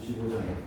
95장.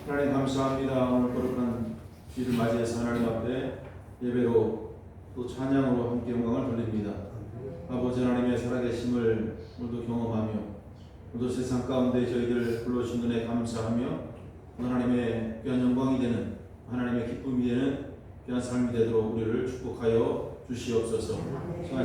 하나님 감사합니다. 오늘 거룩한 주일을 맞이해서 하나님 앞에 예배로 또 찬양으로 함께 영광을 돌립니다. 아버지 하나님의 살아계심을 오늘도 경험하며 오늘도 세상 가운데 저희들 불러주신 은혜 감사하며 하나님의 귀한 영광이 되는 하나님의 기쁨이 되는 귀한 삶이 되도록 우리를 축복하여 주시옵소서.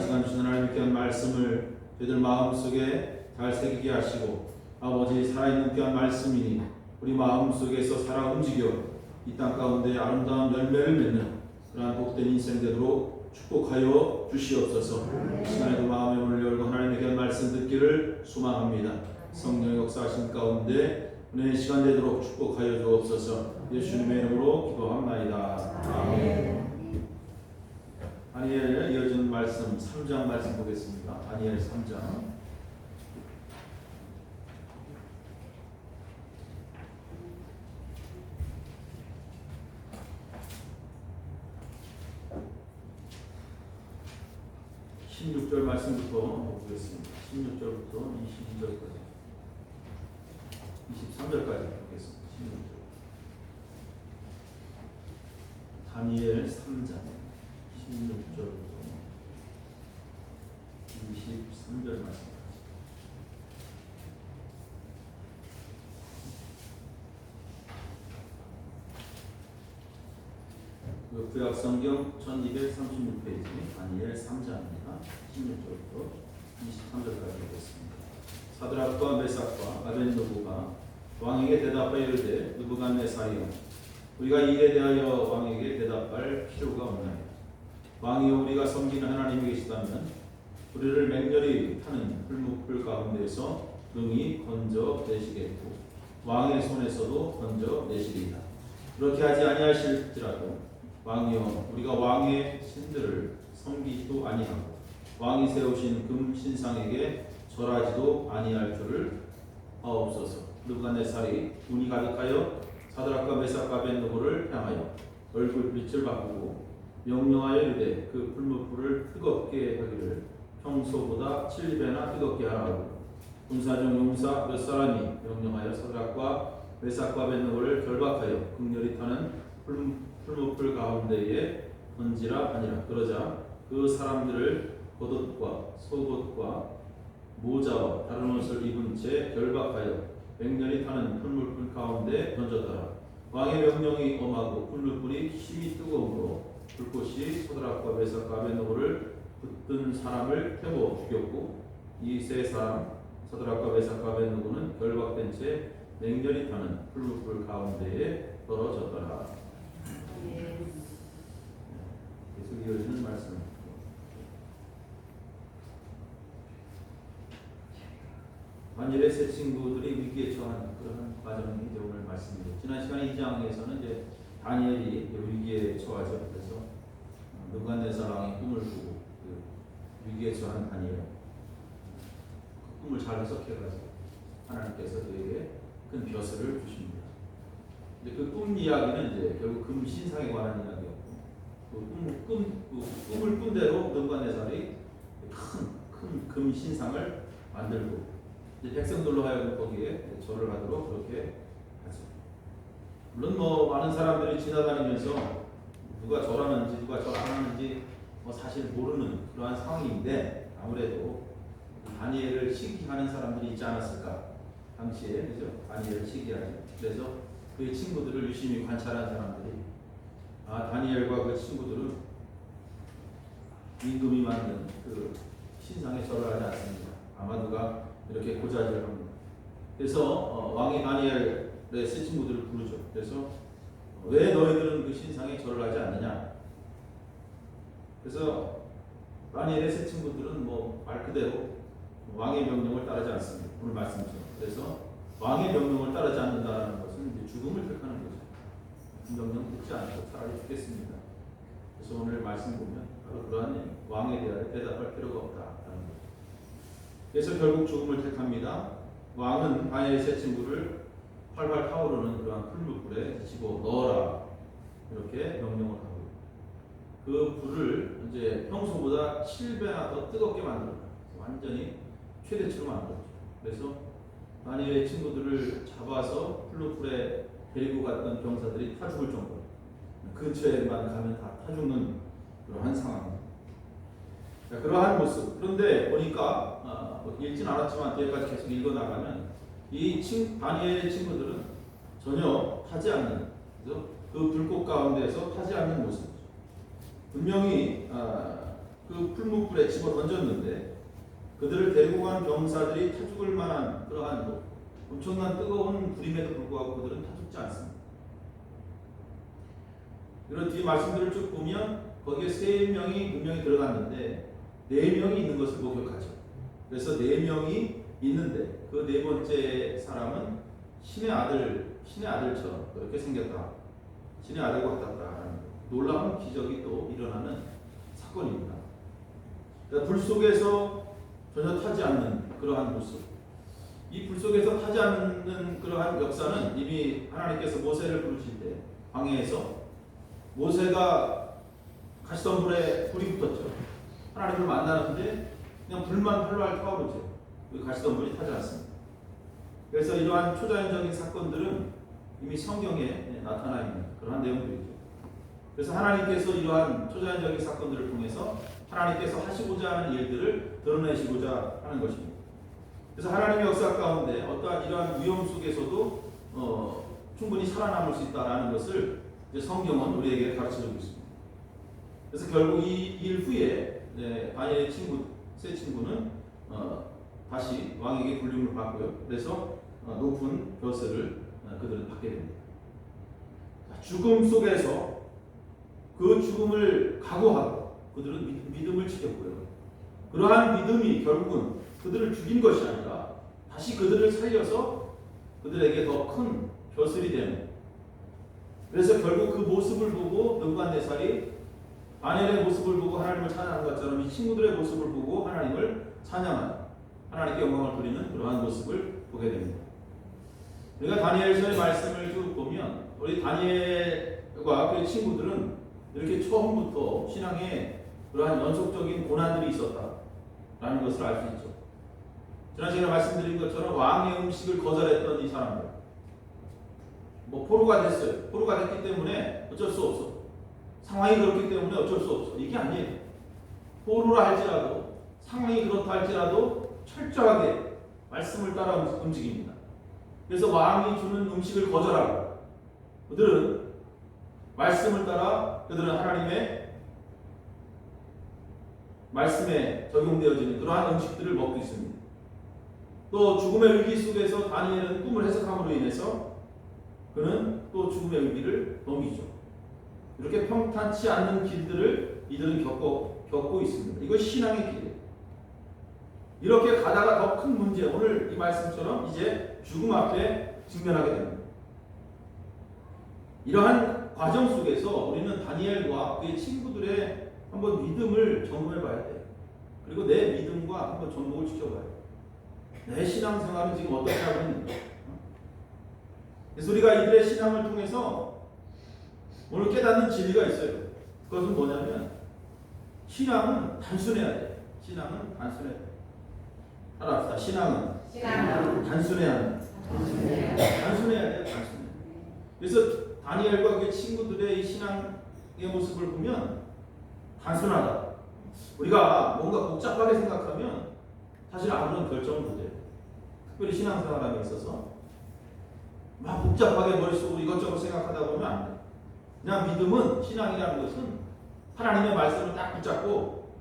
시간 주신 하나님의 귀한 말씀을 저희들 마음속에 잘 새기게 하시고 아버지 살아있는 귀한 말씀이니 우리 마음속에서 살아 움직여 이 땅 가운데 아름다운 열매를 맺는 그러한 복된 인생 되도록 축복하여 주시옵소서. 시간에도 마음의 문을 열고 하나님의 귀한 말씀 듣기를 소망합니다. 성령의 역사하신 가운데 은혜의 시간 되도록 축복하여 주옵소서. 예수님의 이름으로 기도합나이다. 아멘. 다니엘에 이어지는 말씀 3장 말씀 보겠습니다. 다니엘 3장 16절 말씀부터 보겠습니다. 16절부터 22절까지 23절까지 보겠습니다. 16절 다니엘 3장 16절부터 23절 말씀. 구약 성경 1236페이지 다니엘 3장입니다. 16절부터 23절까지 보겠습니다. 사드락과 메삭과 아벤느고가 왕에게 대답하여 이르되 느부갓네살이여 우리가 이 일에 대하여 왕에게 대답할 필요가 없나요? 왕이여 우리가 섬기는 하나님이 계시다면 우리를 맹렬히 타는 풀무불 가운데에서 능히 건져내시겠고 왕의 손에서도 건져내시리이다. 그렇게 하지 아니하실지라도 왕이여 우리가 왕의 신들을 섬기지도 아니하고 왕이 세우신 금 신상에게 절하지도 아니할 줄을 아옵소서. 느부갓네살이 운이 가득하여 사드락과 메삭과 아벳느고를 향하여 얼굴빛을 바꾸고 명령하여 이르되 그 풀무불을 뜨겁게 하기를 평소보다 7배나 뜨겁게 하라고 군사중 용사 몇 사람이 명령하여 사드락과 메삭과 아벳느고를 결박하여 극렬히 타는 풀무불 가운데에 던지라 하니라. 그러자 그 사람들을 겉옷과 속옷과 모자와 다른 옷을 입은 채 결박하여 맹렬히 타는 풀무불 가운데 던졌더라. 왕의 명령이 엄하고 풀무불이 힘이 뜨거우므로 불꽃이 사드락과 메삭과 아벳느고를 붙든 사람을 태워 죽였고 이 세 사람 사드락과 메삭과 아벳느고는 결박된 채 맹렬히 타는 풀무불 가운데에 떨어졌더라. 계속 이어지는 말씀. 다니엘의 세 친구들이 위기에 처한 그런 과정이 이제 오늘 말씀이죠. 지난 시간에 2장에서는 이제 다니엘이 위기에 처하죠. 그래서 느부갓네살 왕이 꿈을 꾸고 그 위기에 처한 다니엘 그 꿈을 잘 해석해가지고 하나님께서 그에게 큰 벼슬을 주십니다. 근데 그 꿈 이야기는 이제 결국 금 신상에 관한 이야기였고 그 꿈을 꾼 대로 느부갓네살이 큰 금 신상을 만들고 이제 백성들로 하여금 거기에 절을 하도록 그렇게 하죠. 물론 뭐 많은 사람들이 지나다니면서 누가 절하는지 누가 절 안 하는지 뭐 사실 모르는 그러한 상황인데 아무래도 다니엘을 시기하는 사람들이 있지 않았을까 당시에 그죠? 다니엘을 시기하죠. 그래서 그의 친구들을 유심히 관찰한 사람들이 다니엘과 그 친구들은 임금이 만든 그 신상에 절을 하지 않습니다. 아마 누가 이렇게 고자질을 합니다. 그래서 왕이 다니엘의 세 친구들을 부르죠. 그래서 왜 너희들은 그 신상에 절을 하지 않느냐? 그래서 다니엘의 세 친구들은 뭐 말 그대로 왕의 명령을 따르지 않습니다. 오늘 말씀처럼. 그래서 왕의 명령을 따르지 않는다는 것은 이제 죽음을 택하는 거죠. 명령 듣지 않고 차라리 죽겠습니다. 그래서 오늘 말씀 보면 바로 그러한 왕에 대하여 대답할 필요가 없다라는 거죠. 그래서 결국 죽음을 택합니다. 왕은 다니엘의 세 친구를 활활 타오르는 그러한 풀무불에 집어 넣어라 이렇게 명령을 하고 그 불을 이제 평소보다 7배나 더 뜨겁게 만들었다. 완전히 최대치로 만들었죠. 그래서 다니엘의 친구들을 잡아서 풀무불에 데리고 갔던 병사들이 타 죽을 정도로 근처에만 가면 다 타 죽는 그러한 상황입니다. 자, 그러한 모습. 그런데 보니까 읽진 않았지만 뒤에까지 계속 읽어나가면 이 다니엘의 친구들은 전혀 타지 않는 그래서 그 불꽃 가운데에서 타지 않는 모습이죠. 분명히 그 풀무불에 집어 던졌는데 그들을 데리고 간 병사들이 타 죽을 만한 그러한 엄청난 뜨거운 불임에도 불구하고 그들은 타 죽지 않습니다. 이런 뒤 말씀들을 쭉 보면 거기에 3명이 분명히 들어갔는데 4명이 있는 것을 목격하죠. 그래서 4명이 있는데 그 4번째 사람은 신의 아들처럼 그렇게 생겼다. 신의 아들과 같았다라는 놀라운 기적이 또 일어나는 사건입니다. 그러니까 불 속에서 전혀 타지 않는 그러한 모습. 이 불 속에서 타지 않는 그러한 역사는 이미 하나님께서 모세를 부르실 때 광야에서 모세가 가시던 불에 불이 붙었죠. 하나님을 만나는데 그냥 불만 활활 타오르죠. 가시던 불이 타지 않습니다. 그래서 이러한 초자연적인 사건들은 이미 성경에 나타나 있는 그러한 내용들이죠. 그래서 하나님께서 이러한 초자연적인 사건들을 통해서 하나님께서 하시고자 하는 일들을 드러내시고자 하는 것입니다. 그래서 하나님의 역사 가운데 어떠한 이러한 위험 속에서도 충분히 살아남을 수 있다는 것을 이제 성경은 우리에게 가르쳐주고 있습니다. 그래서 결국 이 일 후에 다니엘의 세 친구는 다시 왕에게 불림을 받고요. 그래서 높은 벼슬을 그들은 받게 됩니다. 죽음 속에서 그 죽음을 각오하고 그들은 믿음을 지켰고요. 그러한 믿음이 결국은 그들을 죽인 것이 아니라 다시 그들을 살려서 그들에게 더 큰 벼슬이 되는, 그래서 결국 그 모습을 보고 느부갓네살이 다니엘의 모습을 보고 하나님을 찬양한 것처럼 이 친구들의 모습을 보고 하나님을 찬양하는, 하나님께 영광을 돌리는 그러한 모습을 보게 됩니다. 우리가 다니엘서의 말씀을 쭉 보면 우리 다니엘과 그의 친구들은 이렇게 처음부터 신앙에 그러한 연속적인 고난들이 있었다라는 것을 알 수 있죠. 지난 시간에 말씀드린 것처럼 왕의 음식을 거절했던 이 사람들, 포로가 됐어요. 포로가 됐기 때문에 어쩔 수 없어. 상황이 그렇기 때문에 어쩔 수 없어. 이게 아니에요. 포로라 할지라도, 상황이 그렇다 할지라도 철저하게 말씀을 따라 움직입니다. 그래서 왕이 주는 음식을 거절하고 그들은 말씀을 따라 그들은 하나님의 말씀에 적용되어지는 그러한 음식들을 먹고 있습니다. 또 죽음의 위기 속에서 다니엘은 꿈을 해석함으로 인해서 그는 또 죽음의 위기를 넘기죠. 이렇게 평탄치 않는 길들을 이들은 겪고 있습니다. 이것이 신앙의 길이에요. 이렇게 가다가 더 큰 문제, 오늘 이 말씀처럼 이제 죽음 앞에 직면하게 됩니다. 이러한 과정 속에서 우리는 다니엘과 그의 친구들의 한번 믿음을 점검해 봐야 돼요. 그리고 내 믿음과 한번 접목을 시켜봐야 돼요. 내 신앙생활은 지금 어떻게 하고 있는가? 그래서 우리가 이들의 신앙을 통해서 오늘 깨닫는 진리가 있어요. 그것은 뭐냐면 신앙은 단순해야 돼요. 신앙은 단순해야 돼요. 따라합시다. 신앙은 단순해야 돼요. 단순해야 돼요. 단순해. 그래서 다니엘과 그의 친구들의 이 신앙의 모습을 보면 단순하다. 우리가 뭔가 복잡하게 생각하면 사실 아무런 결정을 못해요. 특별히 신앙생활에 있어서 막 복잡하게 머릿속으로 이것저것 생각하다 보면 안 돼. 그냥 믿음은, 신앙이라는 것은 하나님의 말씀을 딱 붙잡고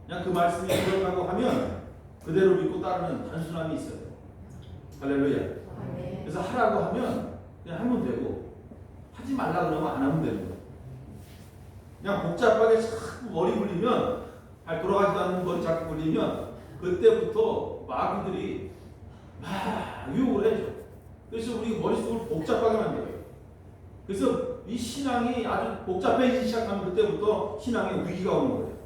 그냥 그 말씀이 그렇다고 하면 그대로 믿고 따르는 단순함이 있어요. 할렐루야. 그래서 하라고 하면 그냥 하면 되고, 하지 말라 그러면 안 하면 되는 거예요. 그냥 복잡하게 자꾸 머리 굴리면, 돌아가지도 않는 머리 자꾸 굴리면 그때부터 마귀들이 막 유혹을 해줘. 그래서 우리 머릿속을 복잡하게 만들어요. 그래서 이 신앙이 아주 복잡해지기 시작하면 그때부터 신앙에 위기가 오는 거예요.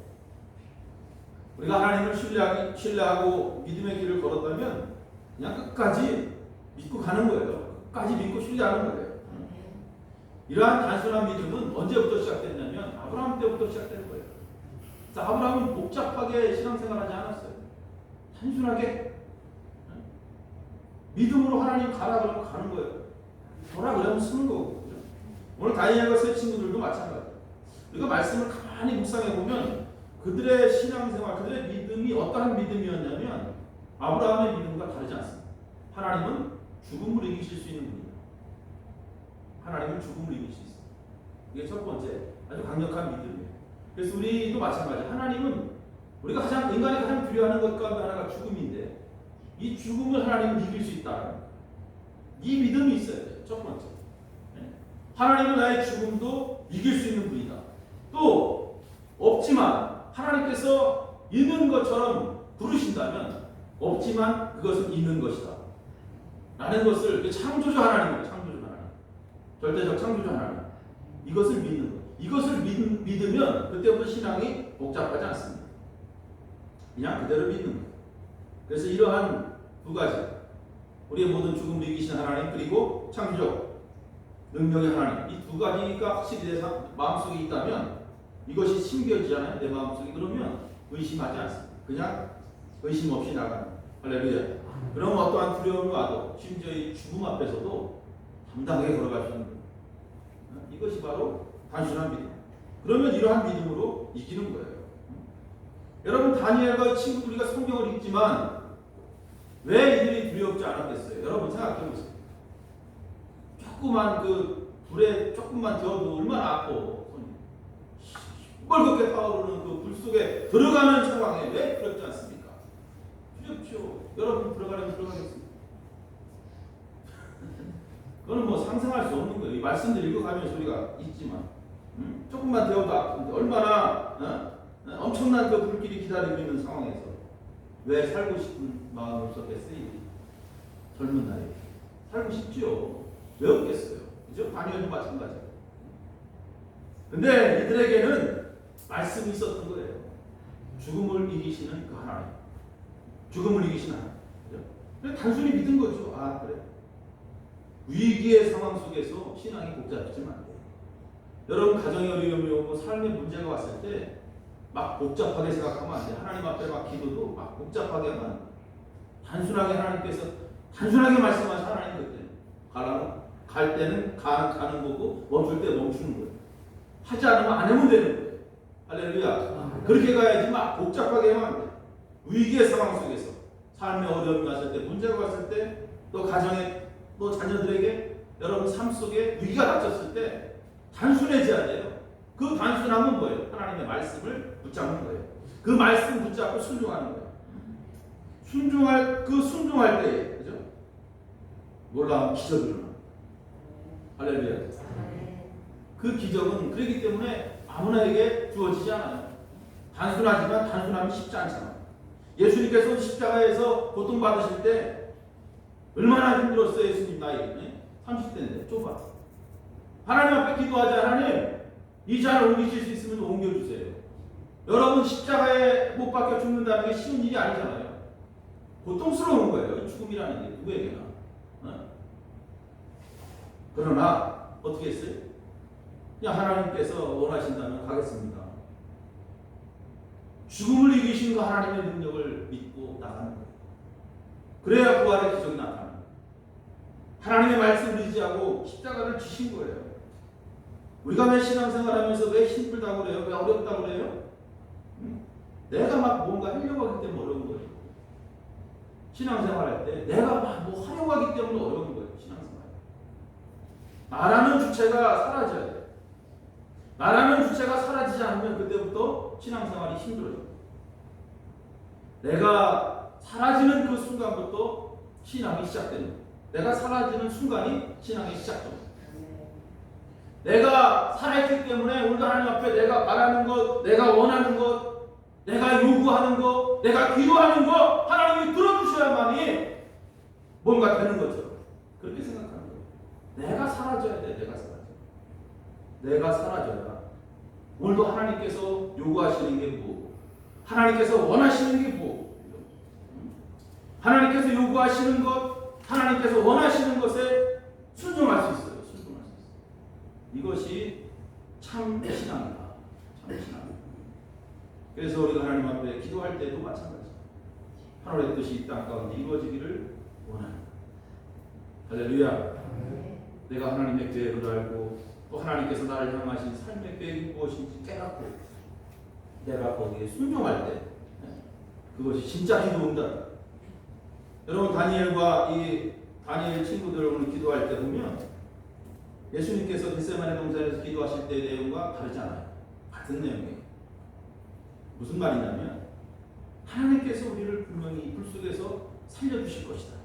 우리가 하나님을 신뢰하고 믿음의 길을 걸었다면 그냥 끝까지 믿고 가는 거예요. 끝까지 믿고 신뢰하는 거예요. 이러한 단순한 믿음은 언제부터 시작됐냐면 아브라함 때부터 시작된 거예요. 아브라함은 복잡하게 신앙생활하지 않았어요. 단순하게 믿음으로 하나님 가라 그러면 가는 거예요. 뭐라 그러면 쓰는 거고. 오늘 다니엘과 세 친구들도 마찬가지예요. 우리가 말씀을 가만히 묵상해 보면 그들의 신앙생활, 그들의 믿음이 어떠한 믿음이었냐면 아브라함의 믿음과 다르지 않습니다. 하나님은 죽음을 이기실 수 있는 분입니다. 하나님은 죽음을 이길 수 있어요. 이게 첫 번째 아주 강력한 믿음이에요. 그래서 우리도 마찬가지예요. 하나님은 우리가 인간이 가장 두려워하는 것 가운데 하나가 죽음인데 이 죽음을 하나님은 이길 수 있다. 이 믿음이 있어야 돼요. 첫 번째. 하나님은 나의 죽음도 이길 수 있는 분이다. 또 없지만 하나님께서 있는 것처럼 부르신다면 없지만 그것은 있는 것이다. 라는 것을 창조주 하나님이에요. 창조주 하나님. 절대적 창조주 하나님. 이것을 믿는 것. 이것을 믿으면 그때부터 신앙이 복잡하지 않습니다. 그냥 그대로 믿는 거예요. 그래서 이러한 두 가지, 우리의 모든 죽음을 이기신 하나님 그리고 창조적 능력의 하나님, 이 두 가지가 확실히 내 마음속에 있다면 이것이 심겨지잖아요. 내 마음속에. 그러면 의심하지 않습니다. 그냥 의심 없이 나가는. 할렐루야. 그럼 어떠한 두려움이 와도 심지어 이 죽음 앞에서도 담당하게 걸어갈 수 있는 거예요. 이것이 바로 단순한 믿음. 그러면 이러한 믿음으로 이기는 거예요. 여러분, 다니엘과 친구들, 우리가 성경을 읽지만 왜 이들이 두렵지 않았겠어요? 여러분 생각해 보세요. 조그만 그 불에 조금만 데워도 얼마나 아파. 시뻘겋게 타오르는 그 불 속에 들어가는 상황에 왜 두렵지 않습니까? 두렵죠. 여러분 들어가겠습니까? 그건 뭐 상상할 수 없는 거예요. 이 말씀들 읽어가면서 우리가 있지만 조금만 되어도 아픈데 얼마나 엄청난 그 불길이 기다리고 있는 상황에서 왜 살고 싶은 마음이 없었겠어요? 젊은 나이에 살고 싶지요. 왜 없겠어요? 그죠? 다니엘도 마찬가지예요. 근데 이들에게는 말씀이 있었던 거예요. 죽음을 이기시는 그 하나님, 죽음을 이기시는 하나님. 그죠? 단순히 믿은 거죠. 아 그래. 위기의 상황 속에서 신앙이 복잡해지면 안 돼요. 여러분 가정의 어려움이 오고 삶의 문제가 왔을 때 막 복잡하게 생각하면 안 돼요. 하나님 앞에 막 기도도 막 복잡하게 하면 안 돼요. 단순하게 하나님께서 단순하게 말씀하신 하나님 그때 갈 때는 가는 거고 멈출 때 멈추는 거예요. 하지 않으면 안 하면 되는 거예요. 할렐루야. 그렇게 가야지 막 복잡하게 하면 안 돼요. 위기의 상황 속에서 삶의 어려움이 왔을 때 문제가 왔을 때 또 가정에 또 자녀들에게 여러분 삶 속에 위기가 닥쳤을 때 단순해져야 돼요. 그 단순함은 뭐예요? 하나님의 말씀을 붙잡는 거예요. 그 말씀 붙잡고 순종하는 거예요. 순종할 때에 그죠? 놀라운 기적이 일어나. 할렐루야. 그 기적은 그렇기 때문에 아무나에게 주어지지 않아요. 단순하지만 단순함이 쉽지 않잖아요. 예수님께서 십자가에서 고통받으실 때 얼마나 힘들었어요. 예수님 나이 30대인데 좁아. 하나님 앞에 기도하자. 하나님 이 잔을 옮기실 수 있으면 옮겨주세요. 여러분 십자가에 못 박혀 죽는다는 게 쉬운 일이 아니잖아요. 고통스러운 거예요. 죽음이라는 게 누구에게나. 그러나 어떻게 했어요? 그냥 하나님께서 원하신다면 가겠습니다. 죽음을 이기신 그 하나님의 능력을 믿고 나가는 거예요. 그래야 부활의 기적이 나타나요. 하나님의 말씀을 의지하고 십자가를 지신 거예요. 우리가 왜 신앙생활하면서 왜 힘들다고 그래요? 왜 어렵다고 그래요? 내가 막 뭔가 하려고 하기 때문에 어려운 거예요. 신앙생활할 때 내가 막 뭐 하려고 하기 때문에 어려운 거예요. 신앙생활. 나라는 주체가 사라져야 돼요. 나라는 주체가 사라지지 않으면 그때부터 신앙생활이 힘들어요. 내가 사라지는 그 순간부터 신앙이 시작됩니다. 내가 사라지는 순간이 신앙이 시작됩니다. 내가 살아있기 때문에 오늘 하나님 앞에 내가 바라는 것, 내가 원하는 것, 내가 요구하는 것, 내가 기도하는 것 하나님이 들어주셔야만이 뭔가 되는 거죠. 그렇게 생각하는 거예요. 내가 사라져야 돼. 내가 사라져야 오늘도 하나님께서 요구하시는 게 뭐, 하나님께서 원하시는 게 뭐, 하나님께서 요구하시는 것, 하나님께서 원하시는 것에 순종할 수 있어요. 이것이 참 신앙이다. 참 신앙. 그래서 우리가 하나님 앞에 기도할 때도 마찬가지입니다. 하늘의 뜻이 이 땅 가운데 이루어지기를 원합니다. 할렐루야. 내가 하나님의 계획을 알고 또 하나님께서 나를 향하신 삶의 계획이 무엇인지 깨닫고 내가 거기에 순종할 때 그것이 진짜 기도입니다. 여러분 다니엘과 이 다니엘 친구들 오늘 기도할 때 보면 예수님께서 겟세마네 동산에서 기도하실 때의 내용과 다르지 않아요. 같은 내용이에요. 무슨 말이냐면 하나님께서 우리를 분명히 불 속에서 살려주실 것이다.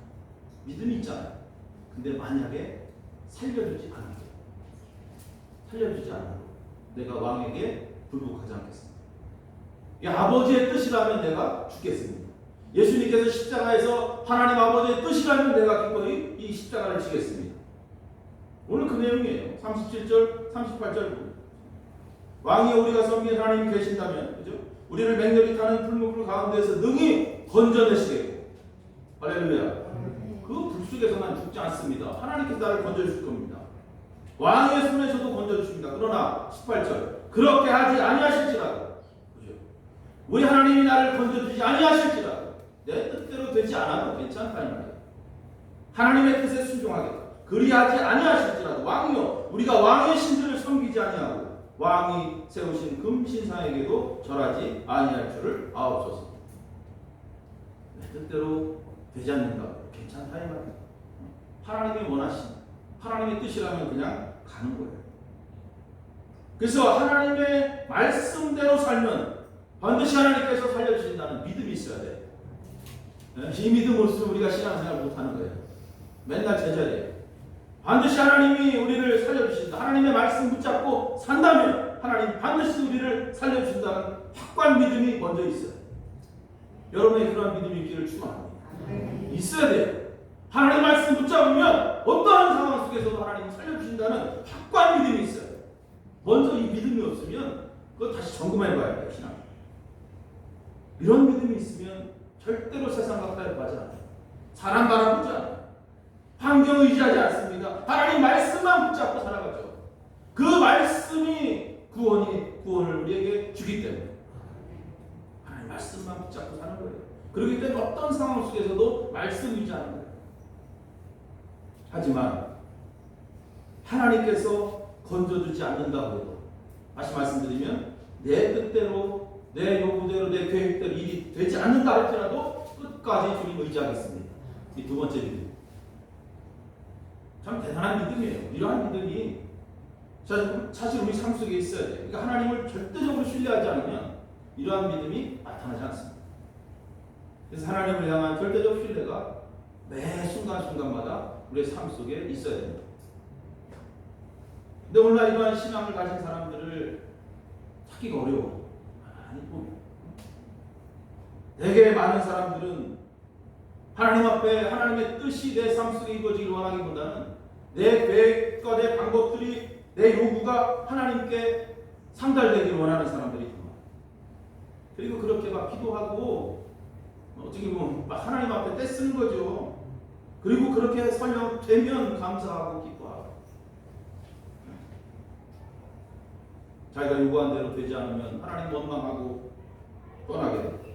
믿음이 있잖아요. 근데 만약에 살려주지 않아도 내가 왕에게 불복하지 않겠습니다. 이 아버지의 뜻이라면 내가 죽겠습니다. 예수님께서 십자가에서 하나님 아버지의 뜻이라면 내가 기꺼이 이 십자가를 지겠습니다. 오늘 그 내용이에요. 37절, 38절. 왕이 우리가 섬긴 하나님이 계신다면, 그죠? 우리를 맹렬히 타는 풀무불 가운데에서 능히 건져내시겠고, 할렐루야. 그 불 속에서만 죽지 않습니다. 하나님께서 나를 건져주실 겁니다. 왕의 손에서도 건져주십니다. 그러나 18절, 그렇게 하지 아니하실지라도, 그죠? 우리 하나님이 나를 건져주지 아니하실지라도 내 뜻대로 되지 않아도 괜찮다는 말이에요. 하나님의 뜻에 순종하겠다. 그리하지 아니하실지라도 왕이요 우리가 왕의 신들을 섬기지 아니하고 왕이 세우신 금신상에게도 절하지 아니할 줄을 아옵소서. 내 뜻대로 되지 않는다. 괜찮다 이 말이에요. 하나님이 원하신 하나님의 뜻이라면 그냥 가는 거예요. 그래서 하나님의 말씀대로 살면 반드시 하나님께서 살려주신다는 믿음이 있어야 돼요. 이 믿음 없으면 우리가 신앙생활 못하는 거예요. 맨날 제자리에요. 반드시 하나님이 우리를 살려주신다. 하나님의 말씀 붙잡고 산다면 하나님 반드시 우리를 살려주신다는 확고한 믿음이 먼저 있어요. 여러분의 그런 믿음이 있기를 축원합니다. 있어야 돼요. 하나님 말씀 붙잡으면 어떠한 상황 속에서도 하나님 살려주신다는 확고한 믿음이 있어요. 먼저 이 믿음이 없으면 그거 다시 점검해봐야 돼요. 신앙. 이런 믿음이 있으면 절대로 세상 가까이 가지 않아요. 사람 바라보지 않아요. 환경 의지하지 않습니다. 하나님 말씀만 붙잡고 살아가죠. 그 말씀이 구원을 우리에게 주기 때문에 하나님 말씀만 붙잡고 사는 거예요. 그렇기 때문에 어떤 상황 속에서도 말씀 의지하는 거예요. 하지만 하나님께서 건져주지 않는다고 해도 다시 말씀드리면 내 뜻대로 내 요구대로 내 계획대로 일이 되지 않는다 할지라도 끝까지 주님 의지하겠습니다. 이 두 번째 믿음. 참 대단한 믿음이에요. 이러한 믿음이 사실 우리 삶 속에 있어야 돼요. 그러니까 하나님을 절대적으로 신뢰하지 않으면 이러한 믿음이 나타나지 않습니다. 그래서 하나님을 향한 절대적 신뢰가 매 순간순간마다 우리의 삶 속에 있어야 됩니다. 근데 오늘날 이러한 신앙을 가진 사람들을 찾기가 어려워. 되게 많은 사람들은 하나님 앞에 하나님의 뜻이 내 삶 속에 이루어지길 원하기보다는 내 계획과 내 방법들이 내 요구가 하나님께 상달되길 원하는 사람들이 있구나. 그리고 그렇게 막 기도하고 어떻게 보면 막 하나님 앞에 떼쓰는 거죠. 그리고 그렇게 설명되면 감사하고 기뻐하고 자기가 요구한 대로 되지 않으면 하나님 원망하고 떠나게 됩니다.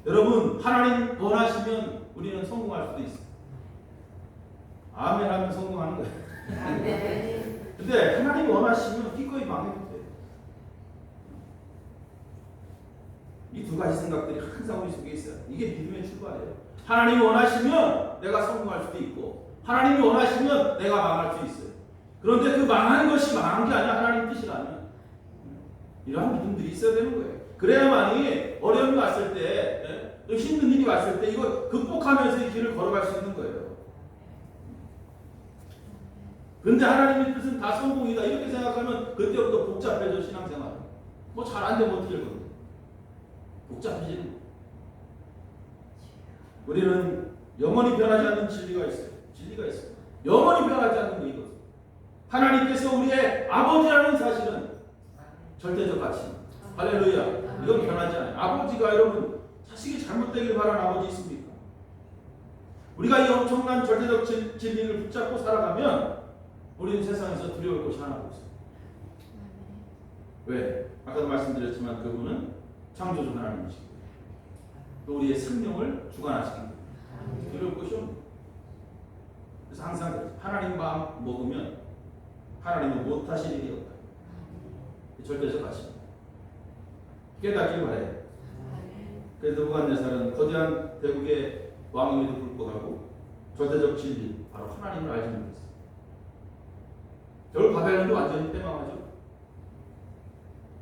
여러분 하나님 원하시면 우리는 성공할 수도 있어요. 아멘 하면 성공하는 거예요. 근데 하나님 원하시면 기꺼이 망해도 돼요. 이 두 가지 생각들이 항상 우리 속에 있어요. 이게 믿음의 출발이에요. 하나님이 원하시면 내가 성공할 수도 있고 하나님이 원하시면 내가 망할 수 있어요. 그런데 그 망한 것이 망한 게 아니라 하나님 뜻이라면 이러한 믿음들이 있어야 되는 거예요. 그래야만이 어려움이 왔을 때 힘든 일이 왔을 때 이거 극복하면서 이 길을 걸어갈 수 있는 거예요. 그런데 하나님의 뜻은 다 성공이다 이렇게 생각하면 그때부터 복잡해져 신앙생활. 뭐 잘 안 되면 어떻게 될 건데. 복잡해지는 거예요. 우리는 영원히 변하지 않는 진리가 있어요. 진리가 있어요. 영원히 변하지 않는 거 이것. 하나님께서 우리의 아버지라는 사실은 절대적 가치. 할렐루야. 이건 변하지 않아요. 아버지가 여러분 자식이 잘못되길 바라는 아버지 있습니까? 우리가 이 엄청난 절대적 진리를 붙잡고 살아가면 우리는 세상에서 두려울 것이 하나도 없어요. 왜? 아까도 말씀드렸지만 그분은 창조주 하나님이시고 또 우리의 생명을 주관하시기 때문에 두려울 것이 없는 거예요. 그래서 항상 하나님 마음 먹으면 하나님은 못하실 일이 없다. 절대적 가치입니다. 깨닫길 바래요. 그래서 느부갓네살은 거대한 대국의 왕임에도 불구하고 절대적 진리 바로 하나님을 알지 못했어요. 결국 바벨론도 완전히 패망하죠.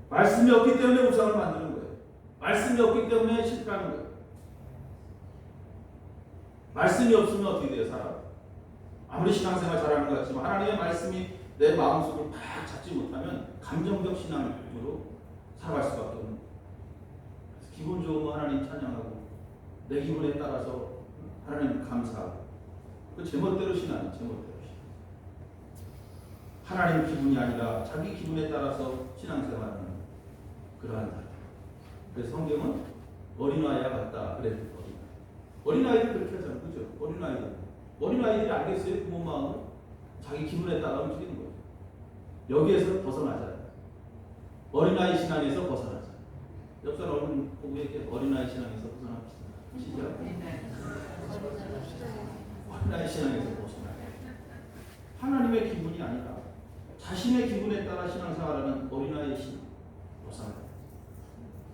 말씀이 없기 때문에 우상을 만드는 거예요. 말씀이 없기 때문에 실패하는 거예요. 말씀이 없으면 어떻게 돼요, 사람? 아무리 신앙생활 잘하는 것 같지만 하나님의 말씀이 내 마음속을 딱 잡지 못하면 감정적 신앙으로 살아갈 수밖에 없는 거예요. 기분 좋으면 하나님 찬양하고 내 기분에 따라서 하나님 감사하고 그 제멋대로 신앙이 제멋대로 신앙. 하나님 기분이 아니라 자기 기분에 따라서 신앙생활하는 그러한 사람. 그래서 성경은 어린아이와 같다 그랬거든요. 어린아이들 그렇게 하잖아요. 그죠? 어린아이들이 알겠어요? 부모 마음을 자기 기분에 따라 움직이는 거예요. 여기에서 벗어나잖아요. 어린아이 신앙에서 벗어나자. 옆 사람 보고 얘기해. 어린아이 신앙에서 벗어납시다. 시작. 어린아이 신앙에서 벗어나. 하나님의 기분이 아니라 자신의 기분에 따라 신앙생활하는 어린아이의 신앙. 벗어나.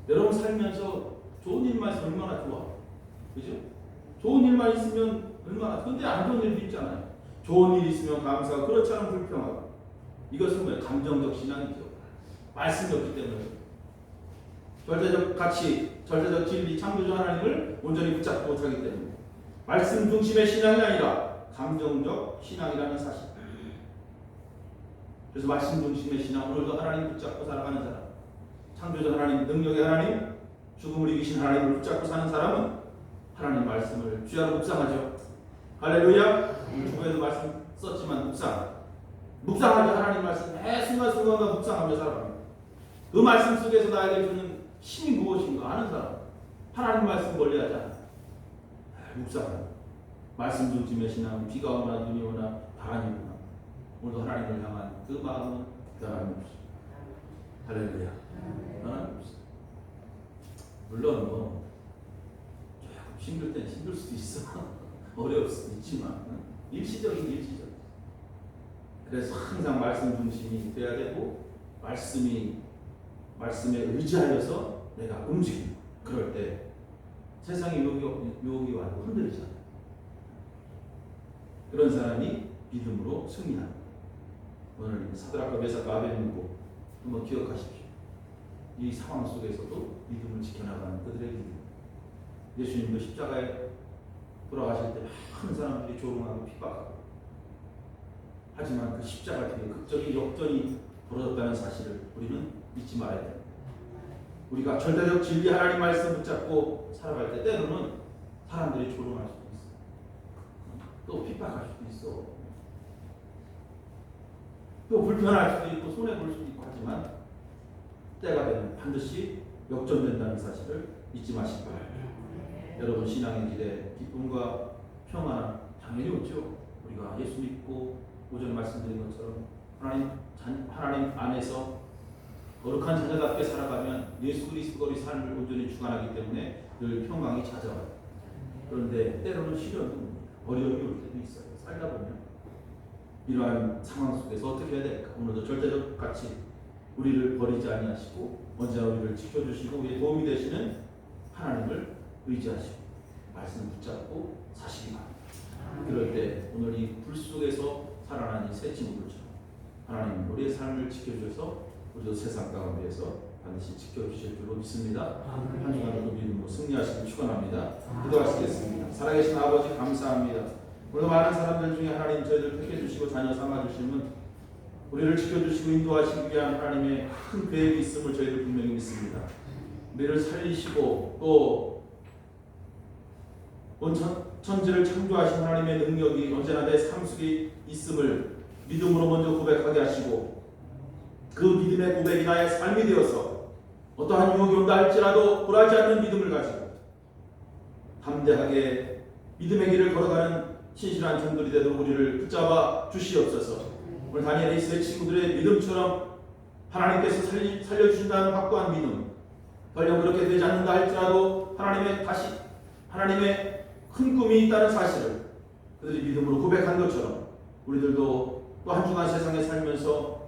여러분 살면서 좋은 일만 있으면 얼마나 좋아. 그죠? 좋은 일만 있으면 얼마나. 근데 안 좋은 일도 있잖아요. 좋은 일 있으면 감사하고 그렇지 않으면 불평하고. 이것은 뭐예요? 감정적 신앙이죠. 말씀이 없기 때문에. 절대적 가치, 절대적 진리, 창조주 하나님을 온전히 붙잡지 못하기 때문에 말씀 중심의 신앙이 아니라 감정적 신앙이라는 사실. 그래서 말씀 중심의 신앙, 오늘도 하나님 붙잡고 살아가는 사람, 창조자 하나님, 능력의 하나님, 죽음을 이기신 하나님을 붙잡고 사는 사람은 하나님 말씀을 주야로 묵상하죠. 할렐루야. 주부에도 말씀 썼지만 묵상하죠. 하나님 말씀 매 순간순간마다 묵상하며 살아갑니다. 그 말씀 속에서 나에게 주는 힘이 무엇인가 아는 사람, 하나님 말씀 멀리하지 않아. 묵상하죠. 말씀 중심의 신앙, 비가 오나 눈이 오나 바람이 오나 오늘도 하나님을 향한 그 마음은 변함이 없습니다. 할렐루야. 변함이 없습니다. 물론 조금 힘들 땐 힘들 수도 있어. 어려울 수도 있지만 일시적. 그래서 항상 말씀 중심이 돼야 되고 말씀에 의지하여서 내가 움직이고 그럴 때 세상의 유혹이 와도 흔들리지 않아요. 그런 사람이 믿음으로 승리합니다. 오늘 사드락과 메삭과 아벳느고 한번 기억하십시오. 이 상황 속에서도 믿음을 지켜나가는 그들의 믿음. 예수님도 십자가에 돌아가실 때 많은 사람들이 조롱하고 핍박하고 하지만 그 십자가 뒤에 극적인 역전이 벌어졌다는 사실을 우리는 잊지 말아야 됩니다. 우리가 절대적 진리 하나님 말씀 붙잡고 살아갈 때 때로는 사람들이 조롱할 수도 있어. 또 핍박할 수도 있어. 또 불편할 수도 있고 손해볼 수도 있고 하지만 때가 되면 반드시 역전된다는 사실을 잊지 마시기 바랍니다. 여러분 신앙의 길에 기쁨과 평안 당연히 오죠. 우리가 예수 믿고 오전에 말씀드린 것처럼 하나님 안에서 거룩한 자녀답게 살아가면 예수 그리스도의 삶을 온전히 주관하기 때문에 늘 평강이 찾아와요. 그런데 때로는 시련도 어려움이 올 때도 있어요. 살다 보면 이러한 상황 속에서 어떻게 해야 될까? 오늘도 절대적 가치 우리를 버리지 아니하시고 언제나 우리를 지켜주시고 우리의 도움이 되시는 하나님을 의지하시고 말씀 붙잡고 사시기 바랍니다. 그럴 때 오늘 이 불 속에서 살아난 이 새 친구들처럼 하나님 우리의 삶을 지켜주셔서 우리도 세상 가운데에서 반드시 지켜주실 줄로 믿습니다. 한 주간도 믿음으로 승리하시길 축원합니다. 기도하시겠습니다. 살아계신 아버지 감사합니다. 오늘 많은 사람들 중에 하나님 저희들 택해주시고 자녀 삼아주시면 우리를 지켜주시고 인도하시기 위한 하나님의 큰 계획이 있음을 저희들 분명히 믿습니다. 우리를 살리시고 또 온 천지를 창조하신 하나님의 능력이 언제나 내 삶 속에 있음을 믿음으로 먼저 고백하게 하시고 그 믿음의 고백이 나의 삶이 되어서 어떠한 유혹이 온다 할지라도 굴하지 않는 믿음을 가지고 담대하게 믿음의 길을 걸어가는 신실한 종들이 되도록 우리를 붙잡아 주시옵소서. 오늘 다니엘의 세 친구들의 믿음처럼 하나님께서 살려주신다는 확고한 믿음, 설령 그렇게 되지 않는다 할지라도 하나님의 큰 꿈이 있다는 사실을 그들이 믿음으로 고백한 것처럼 우리들도 또 한 주간 세상에 살면서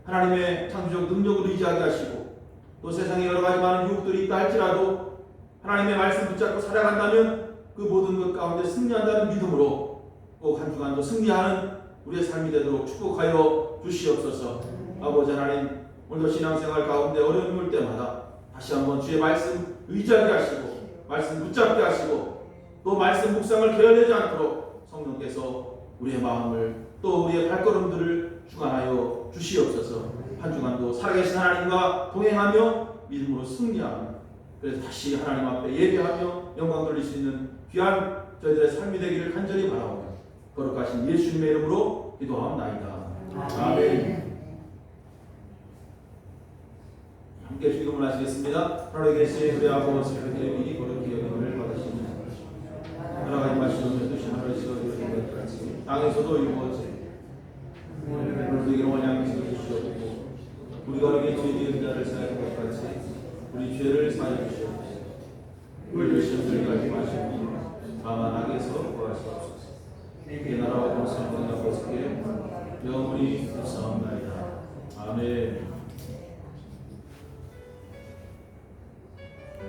하나님의 창조적 능력을 의지하게 하시고 또 세상에 여러 가지 많은 유혹들이 있다 할지라도 하나님의 말씀 붙잡고 살아간다면 그 모든 것 가운데 승리한다는 믿음으로 꼭 한 주간도 승리하는 우리의 삶이 되도록 축복하여 주시옵소서. 아버지 하나님 오늘도 신앙생활 가운데 어려움이 올 때마다 다시 한번 주의 말씀 의지하게 하시고 말씀 붙잡게 하시고 또 말씀 묵상을 게을리지 않도록 성령께서 우리의 마음을 또 우리의 발걸음들을 주관하여 주시옵소서. 한 주간도 살아계신 하나님과 동행하며 믿음으로 승리하며 그래서 다시 하나님 앞에 예배하며 영광 돌릴 수 있는 귀한 저희들의 삶이 되기를 간절히 바라오며 거룩하신 예수님의 이름으로 기도하옵나이다. 아멘. 함께 주기도문 하시겠습니다. 하나님에 계신 우리 아버지 이름이 거룩히 여김을 받으시는 하나님 말씀을 뜻이 하늘에서 이루어진 것 같이 땅에서도 이루어지 우리에게 원양에서 주시옵고 우리가 우리에게 죄 지은 자를 사하는 것 같이 우리 죄를 사하여 주시옵소서. 우리를 시험에 가지 마시고 다만 악에서 구하시옵소서. 이 나라와 권세와 아버지께 영원히 구사옵나이다. 아멘.